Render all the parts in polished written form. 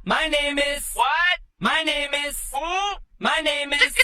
My name is... What? My name is... Who? My name is...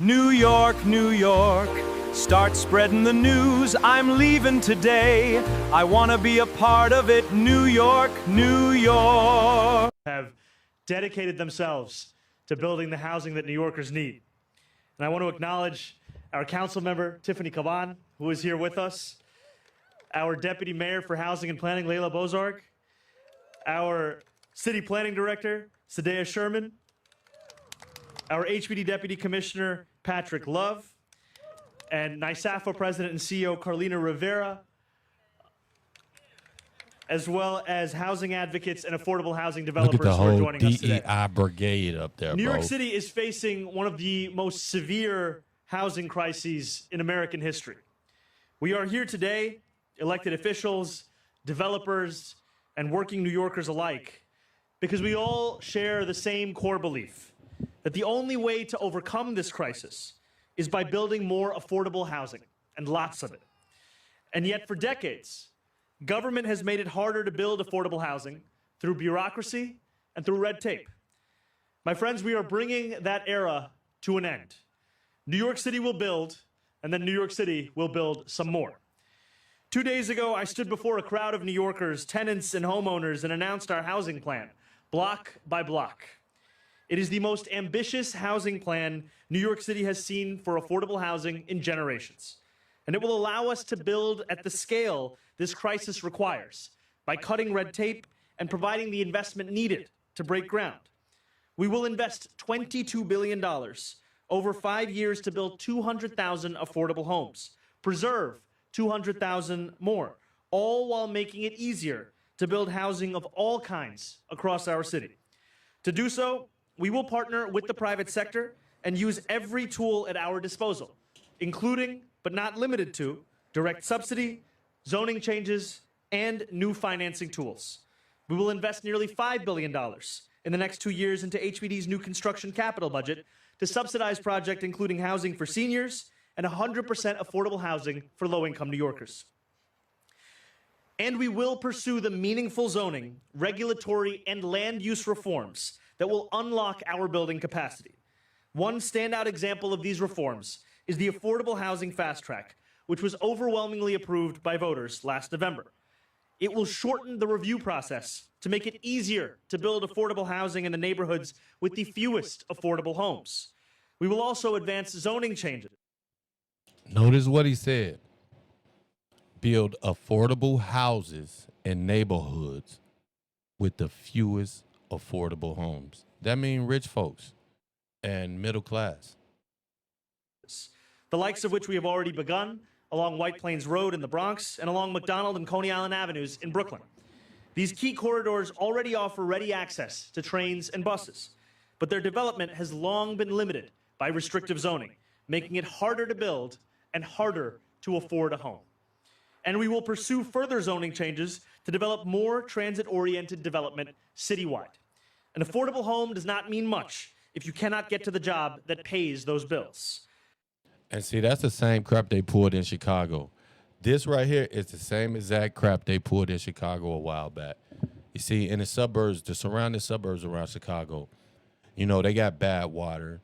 New York, New York, start spreading the news. I'm leaving today. I want to be a part of it. New York, New York. Have dedicated themselves to building the housing that New Yorkers need. And I want to acknowledge our council member, Tiffany Caban, who is here with us, our deputy mayor for housing and planning, Layla Bozarg, our city planning director, Sadea Sherman, our HPD Deputy Commissioner, Patrick Love, and NYSAFA President and CEO, Carlina Rivera, as well as housing advocates and affordable housing developers Look at the who are whole joining us today. DEI brigade up there, New bro. York City is facing one of the most severe housing crises in American history. We are here today, elected officials, developers, and working New Yorkers alike, because we all share the same core belief that the only way to overcome this crisis is by building more affordable housing, and lots of it. And yet for decades, government has made it harder to build affordable housing through bureaucracy and through red tape. My friends, we are bringing that era to an end. New York City will build, and then New York City will build some more. 2 days ago, I stood before a crowd of New Yorkers, tenants and homeowners, and announced our housing plan, block by block. It is the most ambitious housing plan New York City has seen for affordable housing in generations. And it will allow us to build at the scale this crisis requires by cutting red tape and providing the investment needed to break ground. We will invest $22 billion over 5 years to build 200,000 affordable homes, preserve 200,000 more, all while making it easier to build housing of all kinds across our city. To do so, we will partner with the private sector and use every tool at our disposal, including, but not limited to, direct subsidy, zoning changes, and new financing tools. We will invest nearly $5 billion in the next 2 years into HPD's new construction capital budget to subsidize projects including housing for seniors and 100% affordable housing for low-income New Yorkers. And we will pursue the meaningful zoning, regulatory, and land use reforms that will unlock our building capacity. One standout example of these reforms is the Affordable Housing Fast Track, which was overwhelmingly approved by voters last November. It will shorten the review process to make it easier to build affordable housing in the neighborhoods with the fewest affordable homes. We will also advance zoning changes. Notice what he said. Build affordable houses in neighborhoods with the fewest affordable homes. That means rich folks and middle class. The likes of which we have already begun along White Plains Road in the Bronx and along McDonald and Coney Island Avenues in Brooklyn. These key corridors already offer ready access to trains and buses, but their development has long been limited by restrictive zoning, making it harder to build and harder to afford a home. And we will pursue further zoning changes to develop more transit-oriented development citywide. An affordable home does not mean much if you cannot get to the job that pays those bills. And see, that's the same crap they pulled in Chicago. This right here is the same exact crap they pulled in Chicago a while back. You see, in the suburbs, the surrounding suburbs around Chicago, you know, they got bad water,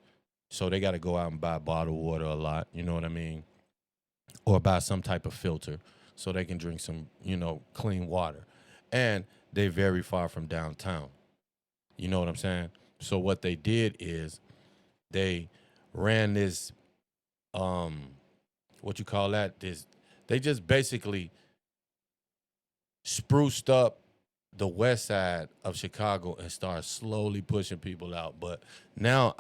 so they got to go out and buy bottled water a lot, you know what I mean? Or buy some type of filter so they can drink some, you know, clean water. And they're very far from downtown. You know what I'm saying? So what they did is they ran this, what you call that? They just basically spruced up the west side of Chicago and started slowly pushing people out. But now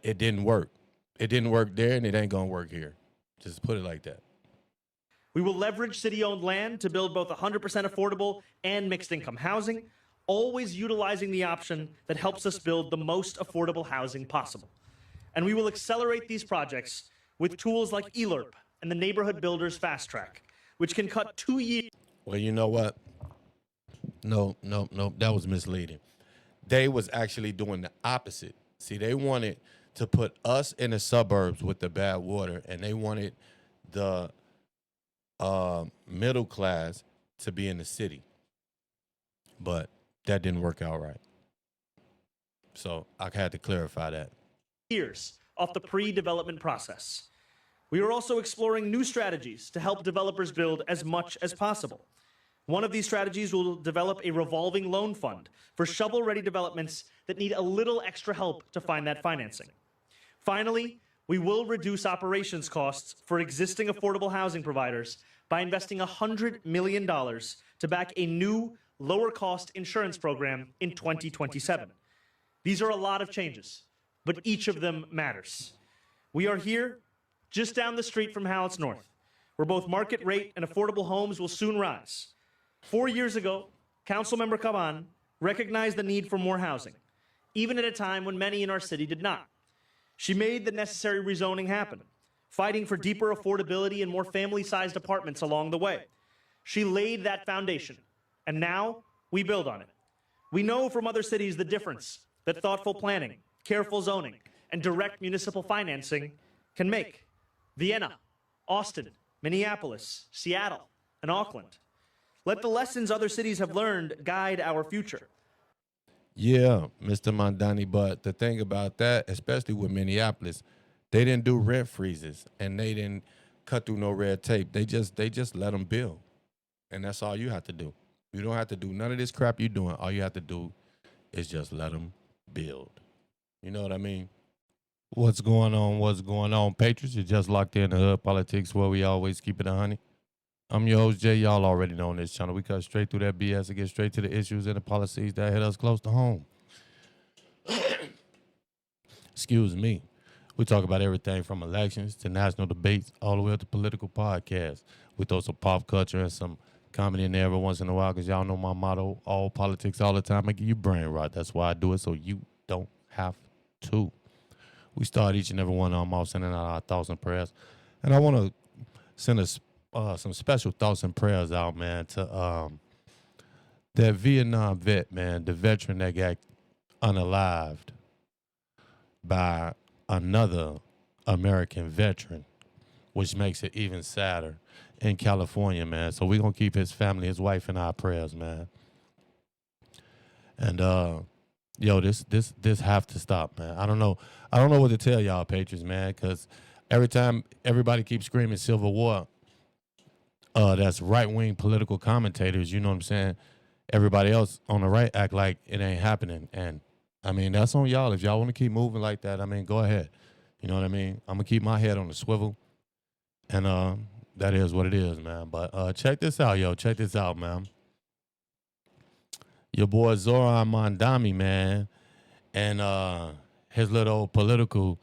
it didn't work. It didn't work there, and it ain't gonna work here. Just put it like that. We will leverage city-owned land to build both 100% affordable and mixed-income housing, always utilizing the option that helps us build the most affordable housing possible. And we will accelerate these projects with tools like ELERP and the Neighborhood Builders Fast Track, which can cut 2 years. Well, you know what? No, that was misleading. They was actually doing the opposite. See, they wanted to put us in the suburbs with the bad water, and they wanted the middle class to be in the city. but that didn't work out right. So I had to clarify that. Years off the pre-development process. We are also exploring new strategies to help developers build as much as possible. One of these strategies will develop a revolving loan fund for shovel-ready developments that need a little extra help to find that financing. Finally, we will reduce operations costs for existing affordable housing providers by investing $100 million to back a new, lower-cost insurance program in 2027. These are a lot of changes, but each of them matters. We are here, just down the street from Hallett's North, where both market rate and affordable homes will soon rise. 4 years ago, Councilmember Caban recognized the need for more housing, even at a time when many in our city did not. She made the necessary rezoning happen, fighting for deeper affordability and more family-sized apartments along the way. She laid that foundation, and now we build on it. We know from other cities the difference that thoughtful planning, careful zoning, and direct municipal financing can make. Vienna, Austin, Minneapolis, Seattle, and Auckland. Let the lessons other cities have learned guide our future. Yeah, Mr. Mondani, but the thing about that, especially with Minneapolis, they didn't do rent freezes and they didn't cut through no red tape. They just let them build. And that's all you have to do. You don't have to do none of this crap you're doing. All you have to do is just let them build. You know what I mean? What's going on, Patriots? You're just locked in the hood politics where we always keep it 100. I'm your host, Jay. Y'all already know on this channel. We cut straight through that BS and get straight to the issues and the policies that hit us close to home. Excuse me. We talk about everything from elections to national debates all the way up to political podcasts. We throw some pop culture and some comedy in there every once in a while because y'all know my motto, all politics all the time. I give you brain rot. That's why I do it, so you don't have to. We start each and every one of them off sending out our thoughts and prayers. And I want to send some special thoughts and prayers out, man, to that Vietnam vet, man, the veteran that got unalived by another American veteran, which makes it even sadder, in California, man. So we're going to keep his family, his wife in our prayers, man. And, yo, this have to stop, man. I don't know what to tell y'all, Patriots, man, because every time everybody keeps screaming Civil War, that's right-wing political commentators, you know what I'm saying? Everybody else on the right act like it ain't happening. And, I mean, that's on y'all. If y'all want to keep moving like that, I mean, go ahead. You know what I mean? I'm going to keep my head on the swivel. And that is what it is, man. But check this out, yo. Check this out, man. Your boy Zoran Mondani, man, and his little political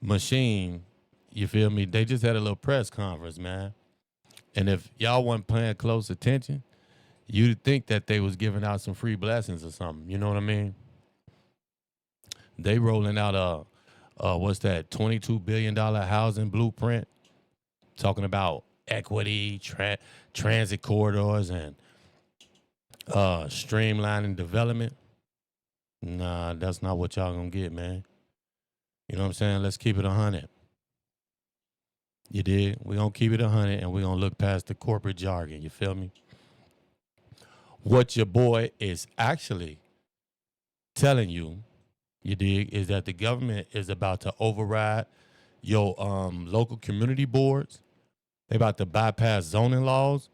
machine, you feel me? They just had a little press conference, man. And if y'all wasn't paying close attention, you'd think that they was giving out some free blessings or something. You know what I mean? They rolling out what's that, $22 billion housing blueprint, talking about equity, transit corridors, and streamlining development. Nah, that's not what y'all gonna get, man. You know what I'm saying? Let's keep it 100. You did? We're gonna keep it 100 and we're gonna look past the corporate jargon. You feel me? What your boy is actually telling you, you dig, is that the government is about to override your local community boards. They about to bypass zoning laws,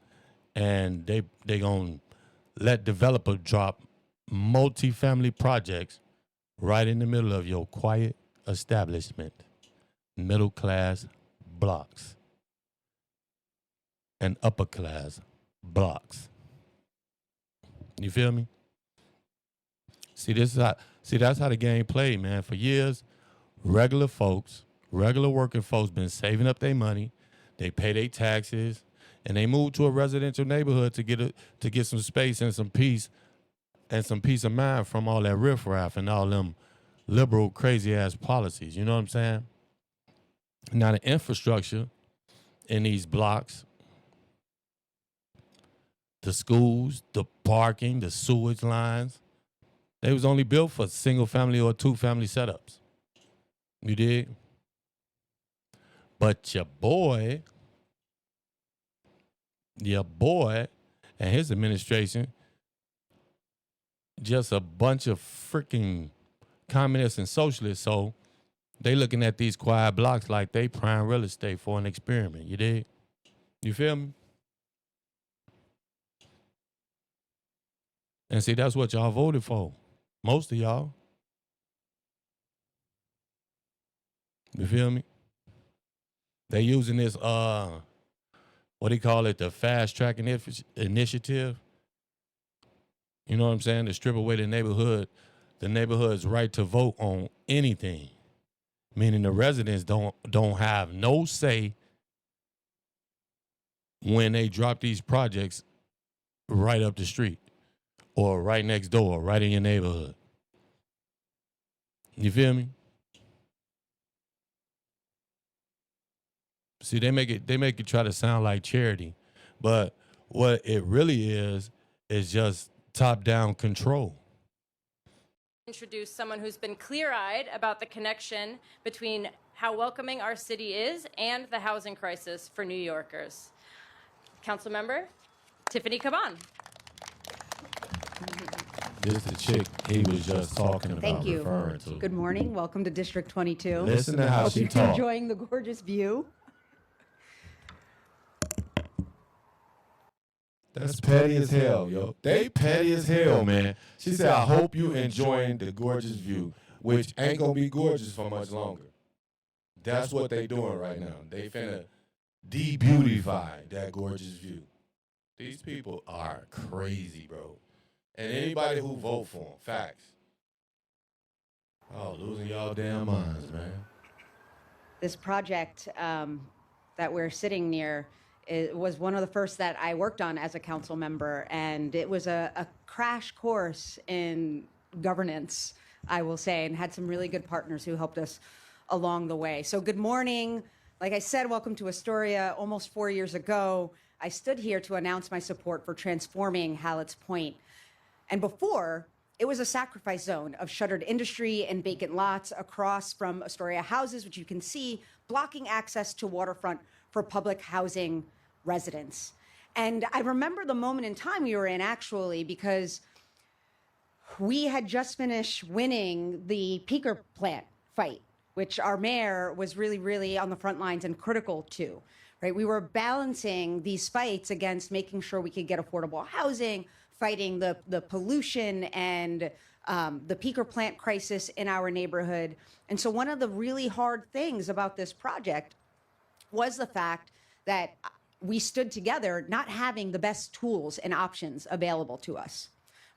and they gonna let developer drop multifamily projects right in the middle of your quiet establishment, middle class blocks and upper class blocks. You feel me? That's how the game played, man. For years, regular working folks been saving up their money. They pay their taxes, and they move to a residential neighborhood to get some space and some peace of mind from all that riffraff and all them liberal crazy ass policies. You know what I'm saying? Now the infrastructure in these blocks, the schools, the parking, the sewage lines, they was only built for single family or two family setups. You dig? But your boy and his administration just a bunch of freaking communists and socialists. So they looking at these quiet blocks like they prime real estate for an experiment. You dig? You feel me? And see, that's what y'all voted for. Most of y'all. You feel me? They using this what do you call it, the fast track initiative. You know what I'm saying? To strip away the neighborhood's right to vote on anything. Meaning the residents don't have no say when they drop these projects right up the street or right next door, right in your neighborhood. You feel me? See, they make it try to sound like charity, but what it really is just top-down control. Introduce someone who's been clear-eyed about the connection between how welcoming our city is and the housing crisis for New Yorkers. Councilmember Tiffany Caban. This is the chick he was just talking about. Thank you. Referring to. Good morning. Welcome to District 22. Listen to how Hope she you're talks. enjoying the gorgeous view. That's petty as hell, yo. They petty as hell, man. She said, I hope you enjoying the gorgeous view, which ain't gonna be gorgeous for much longer. That's what they doing right now. They finna de-beautify that gorgeous view. These people are crazy, bro. And anybody who vote for them, facts. Oh, losing y'all damn minds, man. This project that we're sitting near was one of the first that I worked on as a council member, and it was a crash course in governance, I will say, and had some really good partners who helped us along the way. So good morning. Like I said, welcome to Astoria. Almost 4 years ago, I stood here to announce my support for transforming Hallett's Point. And before, it was a sacrifice zone of shuttered industry and vacant lots across from Astoria houses, which you can see, blocking access to waterfront for public housing residents. And I remember the moment in time we were in, actually, because we had just finished winning the peaker plant fight, which our mayor was really, really on the front lines and critical to, right? We were balancing these fights against making sure we could get affordable housing, fighting the pollution and the peaker plant crisis in our neighborhood. And so one of the really hard things about this project was the fact that we stood together not having the best tools and options available to us,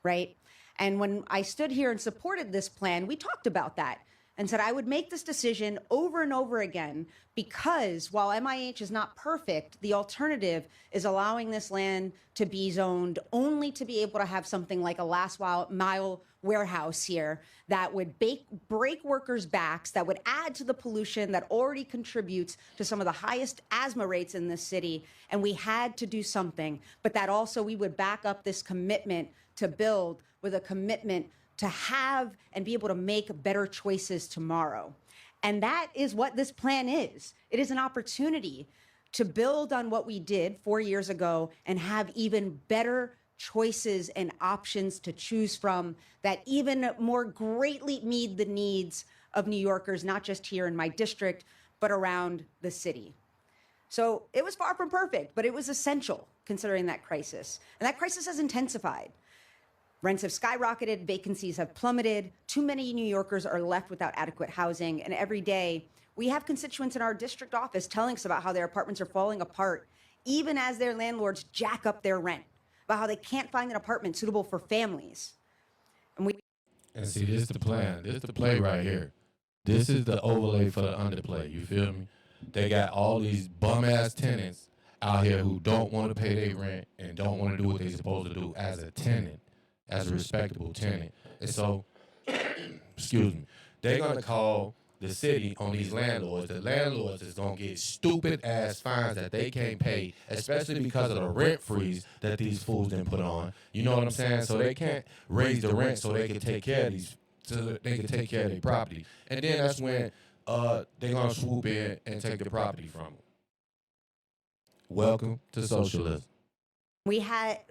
right? And when I stood here and supported this plan, we talked about that and said I would make this decision over and over again because while MIH is not perfect, the alternative is allowing this land to be zoned only to be able to have something like a last mile warehouse here that would break workers' backs, that would add to the pollution that already contributes to some of the highest asthma rates in this city. And we had to do something, but that also we would back up this commitment to build with a commitment to have and be able to make better choices tomorrow. And that is what this plan is. It is an opportunity to build on what we did 4 years ago and have even better choices and options to choose from that even more greatly meet the needs of New Yorkers, not just here in my district, but around the city. So it was far from perfect, but it was essential considering that crisis. And that crisis has intensified. Rents have skyrocketed, vacancies have plummeted, too many New Yorkers are left without adequate housing, and every day we have constituents in our district office telling us about how their apartments are falling apart, even as their landlords jack up their rent, about how they can't find an apartment suitable for families. And see, this is the plan. This is the play right here. This is the overlay for the underplay. You feel me? They got all these bum-ass tenants out here who don't want to pay their rent and don't want to do what they're supposed to do as a tenant, as a respectable tenant. And so, excuse me, they're going to call the city on these landlords. The landlords is going to get stupid-ass fines that they can't pay, especially because of the rent freeze that these fools didn't put on. You know what I'm saying? So they can't raise the rent so they can take care of these, so they can take care of their property. And then that's when they're going to swoop in and take the property from them. Welcome to socialism. We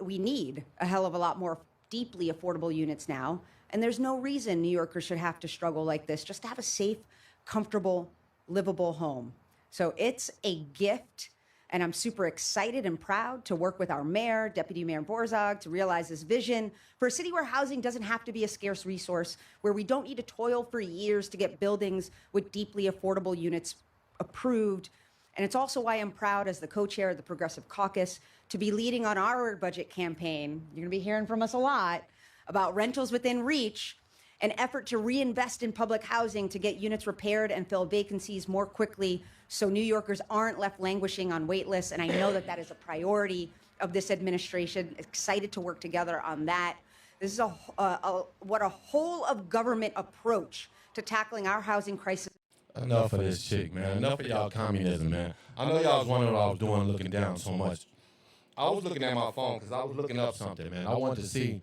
need a hell of a lot more deeply affordable units now. And there's no reason New Yorkers should have to struggle like this just to have a safe, comfortable, livable home. So it's a gift. And I'm super excited and proud to work with our mayor, Deputy Mayor Borzog, to realize this vision for a city where housing doesn't have to be a scarce resource, where we don't need to toil for years to get buildings with deeply affordable units approved. And it's also why I'm proud, as the co-chair of the Progressive Caucus, to be leading on our budget campaign. You're going to be hearing from us a lot about rentals within reach, an effort to reinvest in public housing to get units repaired and fill vacancies more quickly so New Yorkers aren't left languishing on wait lists. And I know that that is a priority of this administration. Excited to work together on that. This is a whole of government approach to tackling our housing crisis. Enough of this chick, man. Enough of y'all communism, man. I know y'all was wondering what I was doing looking down so much. I was looking at my phone because I was looking up something, man. I wanted to see,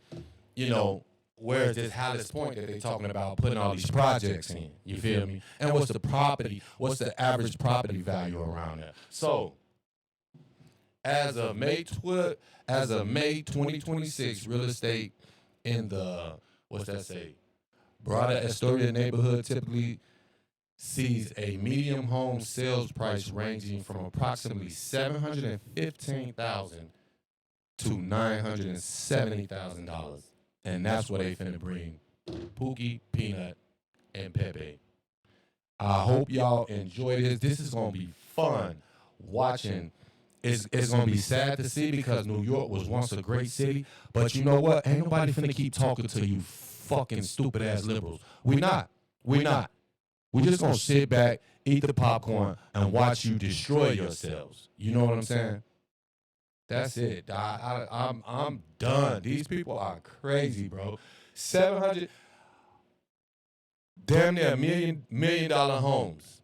where is this Hallis Point that they talking about putting all these projects in? You feel me? And what's the average property value around there? So, as of May 2026, real estate in the, Broader Astoria neighborhood typically sees a medium home sales price ranging from approximately $715,000 to $970,000. And that's what they finna bring Pookie, Peanut, and Pepe. I hope y'all enjoy this. This is gonna be fun watching. It's gonna be sad to see because New York was once a great city, but you know what? Ain't nobody finna keep talking to you fucking stupid ass liberals. We not. We just gonna sit back, eat the popcorn, and watch you destroy yourselves. You know what I'm saying? That's it. I'm done. These people are crazy, bro. 700, damn near $1 million homes.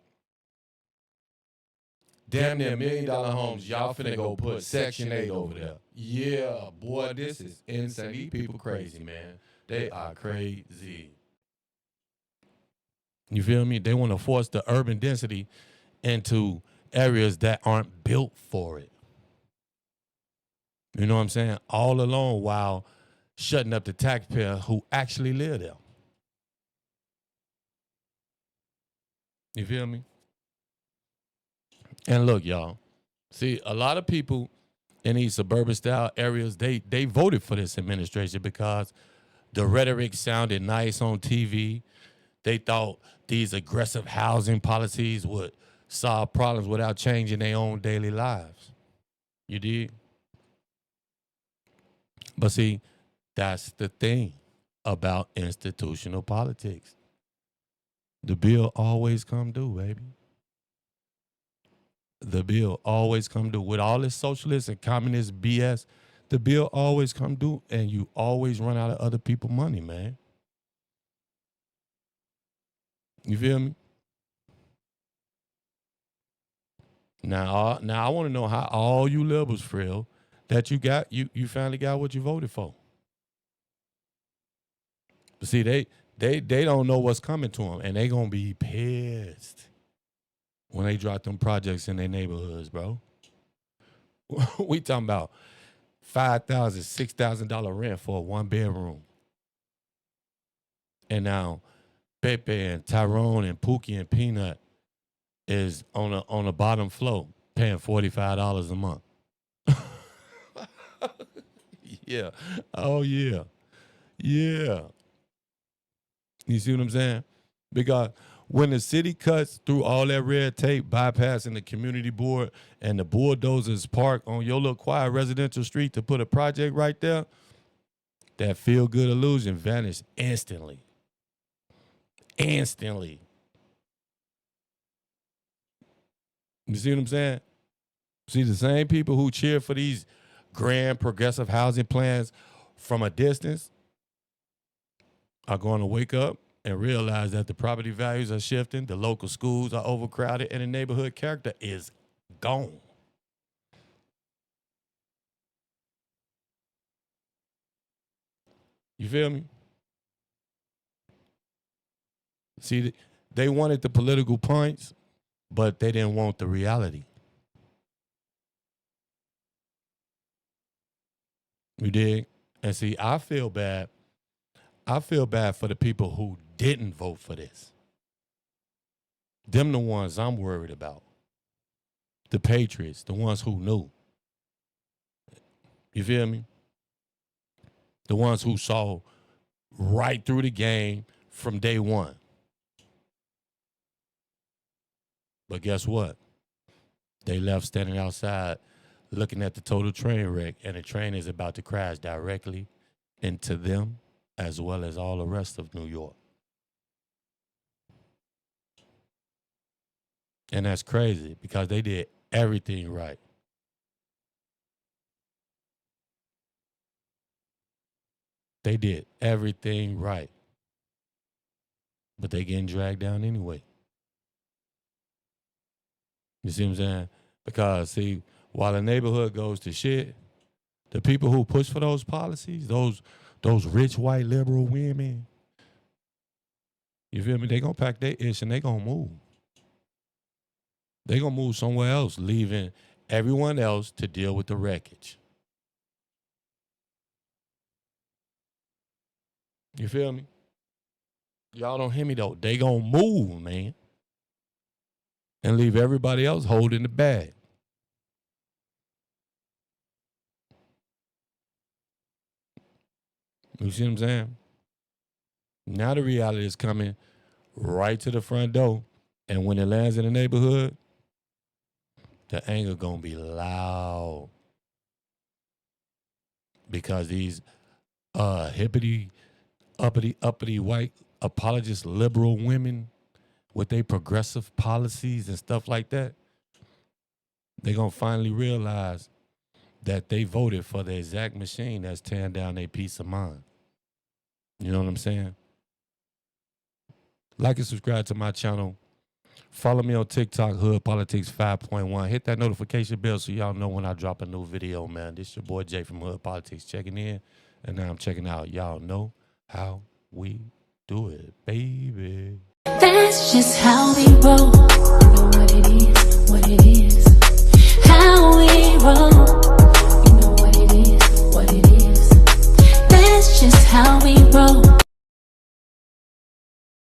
Damn near $1 million homes. Y'all finna go put Section 8 over there. Yeah, boy, this is insane. These people crazy, man. They are crazy. You feel me? They want to force the urban density into areas that aren't built for it. You know what I'm saying? All alone while shutting up the taxpayer who actually live there. You feel me? And look, y'all. See, a lot of people in these suburban style areas, they voted for this administration because the rhetoric sounded nice on TV. They thought these aggressive housing policies would solve problems without changing their own daily lives. You dig? But see, that's the thing about institutional politics. The bill always come due, baby. The bill always come due. With all this socialist and communist BS, the bill always come due, and you always run out of other people's money, man. You feel me? Now I want to know how all you liberals feel that you finally got what you voted for. But see, they don't know what's coming to them, and they gonna be pissed when they drop them projects in their neighborhoods, bro. We talking about $5,000, $6,000 rent for a 1-bedroom, and now Pepe and Tyrone and Pookie and Peanut is on the bottom floor paying $45 a month. Yeah. Oh, yeah. Yeah. You see what I'm saying? Because when the city cuts through all that red tape, bypassing the community board and the bulldozers park on your little quiet residential street to put a project right there, that feel-good illusion vanished instantly. Instantly. You see what I'm saying? See, the same people who cheer for these grand progressive housing plans from a distance are going to wake up and realize that the property values are shifting, the local schools are overcrowded, and the neighborhood character is gone. You feel me? See, they wanted the political points, but they didn't want the reality. You dig? And see, I feel bad. I feel bad for the people who didn't vote for this. Them the ones I'm worried about. The patriots, the ones who knew. You feel me? The ones who saw right through the game from day one. But guess what? They left standing outside looking at the total train wreck, and the train is about to crash directly into them as well as all the rest of New York. And that's crazy because they did everything right. They did everything right. But they getting dragged down anyway. You see what I'm saying? Because, see, while the neighborhood goes to shit, the people who push for those policies, those rich white liberal women, you feel me? They gonna pack their ish and they gonna move. They gonna move somewhere else, leaving everyone else to deal with the wreckage. You feel me? Y'all don't hear me though. They gonna move, man. And leave everybody else holding the bag. You see what I'm saying? Now the reality is coming right to the front door. And when it lands in the neighborhood, the anger gonna be loud. Because these hippity, uppity white apologist liberal women with their progressive policies and stuff like that, they're gonna finally realize that they voted for the exact machine that's tearing down their peace of mind. You know what I'm saying? Like and subscribe to my channel. Follow me on TikTok, Hood Politics 5.1. Hit that notification bell so y'all know when I drop a new video, man. This your boy Jay from Hood Politics checking in. And now I'm checking out. Y'all know how we do it, baby. That's just how we roll. You know what it is, what it is.